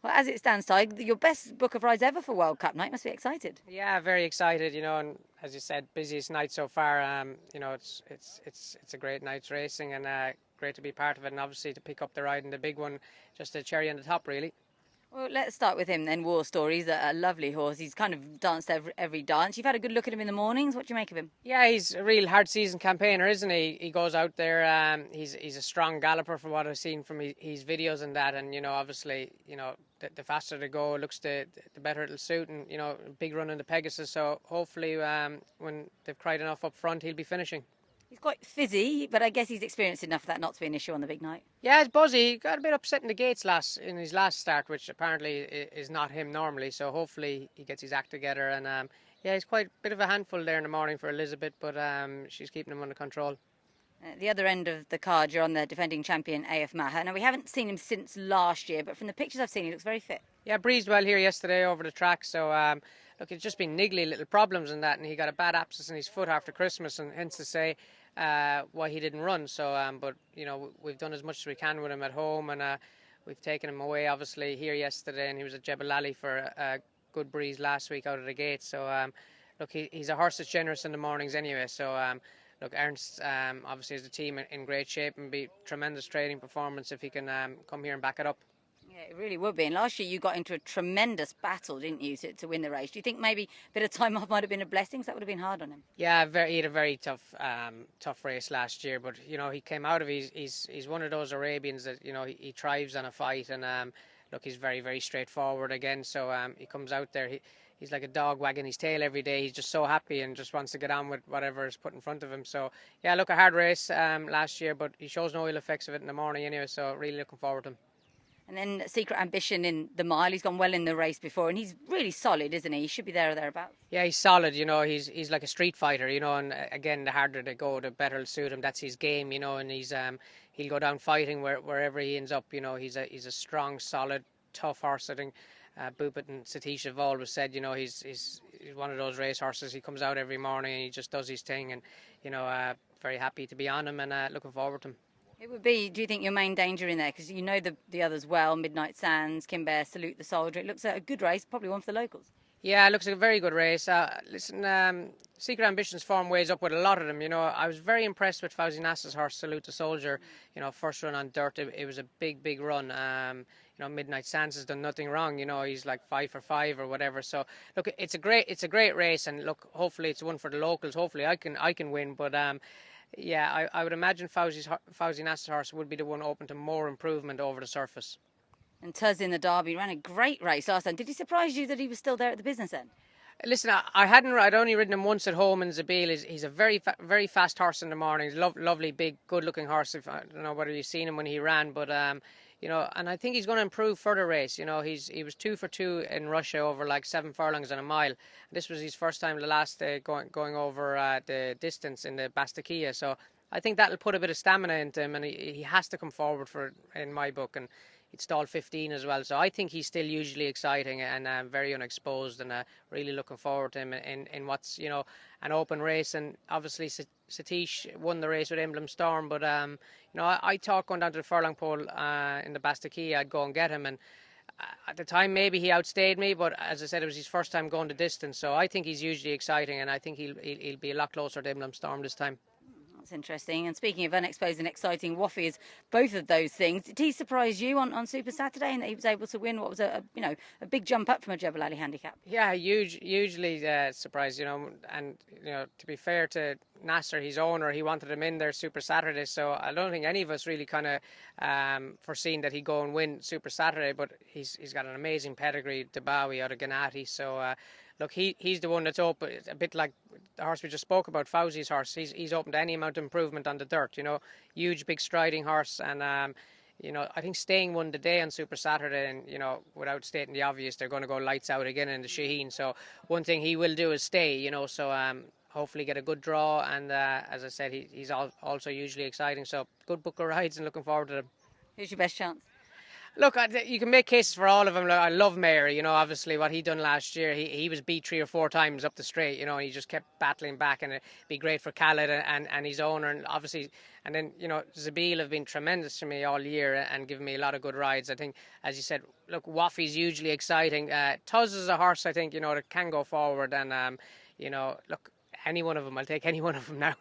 Well, as it stands, Tadhg, your best book of rides ever for World Cup night. Must be excited. Yeah, very excited, and as you said, busiest night so far. It's a great night's racing, and great to be part of it, and obviously to pick up the ride in the big one, just a cherry on the top, really. Well, let's start with him then. War Story. He's a lovely horse. He's kind of danced every dance. You've had a good look at him in the mornings. What do you make of him? Yeah, he's a real hard season campaigner, isn't he? He goes out there. He's a strong galloper from what I've seen from his videos and that. And obviously, the faster they go, looks the better it'll suit. And big run in the Pegasus. So hopefully, when they've cried enough up front, he'll be finishing. He's quite fizzy, but I guess he's experienced enough for that not to be an issue on the big night. Yeah, it's buzzy. He got a bit upset in the gates in his last start, which apparently is not him normally. So hopefully he gets his act together. And yeah, he's quite a bit of a handful there in the morning for Elizabeth, but she's keeping him under control. At the other end of the card, you're on the defending champion AF Maher. Now, we haven't seen him since last year, but from the pictures I've seen, he looks very fit. Yeah, breezed well here yesterday over the track. So look, it's just been niggly little problems in that, and he got a bad abscess in his foot after Christmas, and hence to say why he didn't run. So, but we've done as much as we can with him at home, and we've taken him away obviously here yesterday, and he was at Jebel for a good breeze last week out of the gate. So, look, he's a horse that's generous in the mornings anyway. So, look, Ernst obviously is the team in great shape, and be tremendous trading performance if he can come here and back it up. Yeah, it really would be. And last year you got into a tremendous battle, didn't you, to win the race? Do you think maybe a bit of time off might have been a blessing? So that would have been hard on him. Yeah, he had a very tough race last year. But he came out of he's one of those Arabians that he thrives on a fight, and look, he's very, very straightforward again. So he comes out there. He's like a dog wagging his tail every day. He's just so happy and just wants to get on with whatever is put in front of him. So yeah, look, a hard race last year, but he shows no ill effects of it in the morning anyway. So really looking forward to him. And then Secret Ambition in the mile. He's gone well in the race before, and he's really solid, isn't he? He should be there or thereabouts. Yeah, he's solid. He's like a street fighter. And again, the harder they go, the better it'll suit him. That's his game. And he'll go down fighting wherever he ends up. He's a strong, solid, tough horse. I think Bupit and Satish have always said, he's one of those race horses. He comes out every morning and he just does his thing. And very happy to be on him, and looking forward to him. It would be, do you think, your main danger in there? Because the others well, Midnight Sands, Kimber, Salute the Soldier. It looks like a good race, probably one for the locals. Yeah, it looks like a very good race. Listen, Secret Ambition's form weighs up with a lot of them. I was very impressed with Fauzi Nasser's horse, Salute the Soldier. First run on dirt, it was a big run. Midnight Sands has done nothing wrong. He's like 5 for 5 or whatever. So look, it's a great race, and look, hopefully it's one for the locals. Hopefully I can win, but. Yeah, I would imagine Fauzi Nasser's horse would be the one open to more improvement over the surface. And Tuz in the Derby ran a great race last time. Did he surprise you that he was still there at the business end? Listen, I'd only ridden him once at home in Zabeel. He's a very fast horse in the mornings. Lovely, big, good-looking horse. I don't know whether you've seen him when he ran, but and I think he's going to improve further race. He was 2 for 2 in Russia over like 7 furlongs and a mile. This was his first time the last day going over the distance in the Bastakia. So I think that'll put a bit of stamina into him, and he has to come forward for it in my book. And he'd stalled 15 as well. So I think he's still hugely exciting and very unexposed, and really looking forward to him in what's an open race. And obviously Satish won the race with Emblem Storm, but I thought going down to the furlong pole in the Bastakia I'd go and get him, and at the time maybe he outstayed me, but as I said, it was his first time going the distance. So I think he's hugely exciting, and I think he'll be a lot closer to Emblem Storm this time. That's interesting. And speaking of unexposed and exciting, Wafy is both of those things. Did he surprise you on Super Saturday, and that he was able to win what was a big jump up from a Jebel Ali handicap? Yeah, hugely surprised. And to be fair to Nasser, his owner, he wanted him in there Super Saturday. So I don't think any of us really kind of foreseen that he'd go and win Super Saturday. But he's got an amazing pedigree, Dabawi out of Qanat. So. Look, he's the one that's open. It's a bit like the horse we just spoke about, Fauzi's horse. He's open to any amount of improvement on the dirt. Huge, big striding horse, and I think Staying won the day on Super Saturday, and without stating the obvious, they're going to go lights out again in the Shaheen. So one thing he will do is stay. So hopefully get a good draw, and as I said, he's also hugely exciting. So good book of rides, and looking forward to them. Who's your best chance? Look, you can make cases for all of them. Look, I love Maher. You know, obviously what he done last year, he was beat 3 or 4 times up the straight. You know, and he just kept battling back, and it'd be great for Khaled and his owner, and obviously, and then you know, Zabeel have been tremendous to me all year and given me a lot of good rides. I think, as you said, look, Wafy's hugely exciting. Tuz is a horse, I think, you know, that can go forward, and you know, look, any one of them, I'll take any one of them now.